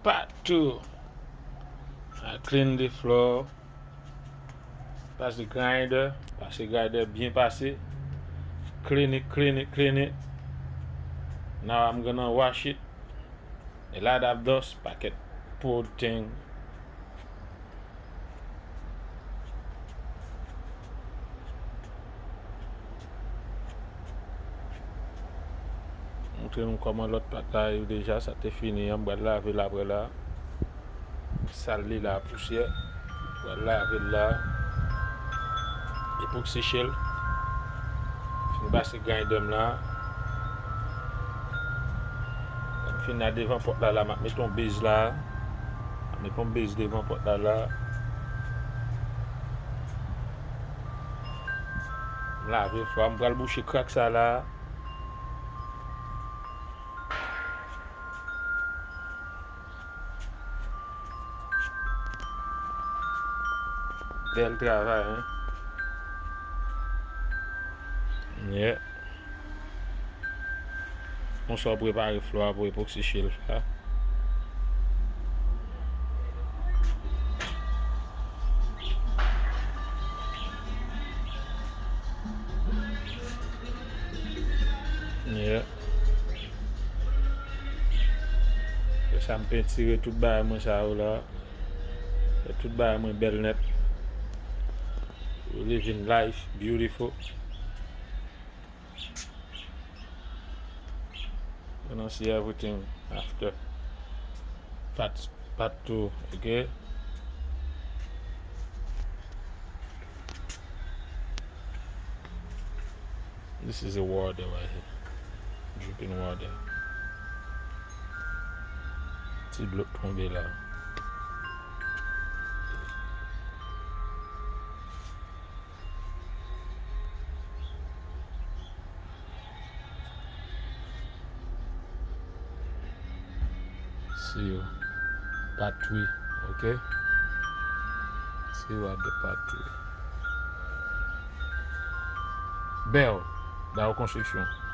Part 2. I clean the floor. Passe the grinder. Passe le grinder bien passé. Clean it. Now I'm gonna wash it. A lot of dust, packet, poor thing. Montrez-nous comment l'autre pâte arrive déjà, ça t'est fini, on va laver là après là. Saler la poussière. On va laver là. Epoxy shell. Fin passer grinder là. Fin là devant porte là, mets ton base là. Mets ton base devant porte là. Laver, faut on va le boucher crack ça là. Bel travail, hein. Yeah. On s'en prépare le floor pour epoxy shell là. Yeah. Ça me peut tirer tout bas moi ça là. Tout bas moi belle net. Living life beautiful. You know, see everything after part 2, okay? This is the water right here. Dripping water. Petit bloc tombé là. See you part 3, okay? See you at the part 3. Belle, la reconstruction.